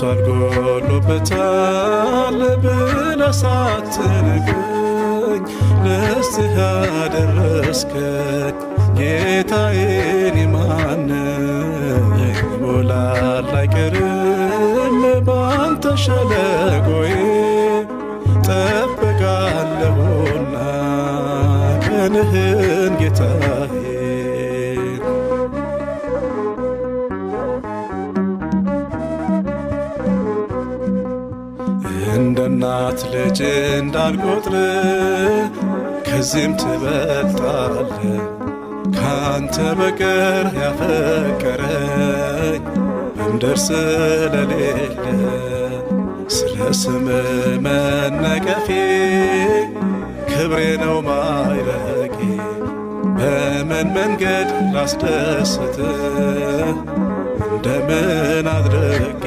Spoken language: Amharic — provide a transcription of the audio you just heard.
ሞልቷል ጎሎበታል ብለህ ሳትነግረኝ ለዚህ ያደረስከኝ ጌታዬ እኔ ማን ነኝ? ይሞላል አይቀርም ባንተ ሸለቆዬ ጠብቃለሁና ቀንህን ጌታዬ። እንደ እናት ልጅ እንዳልቆጥር ከዚህም ትበልጣለ ካንተ በቀር ያፈቀረኝ በምድር ስለሌለ ስለ ስም መነቀፌ ክብሬ ነው ማይረጌ በምን መንገድ ላስደስት እንደምን አድርጌ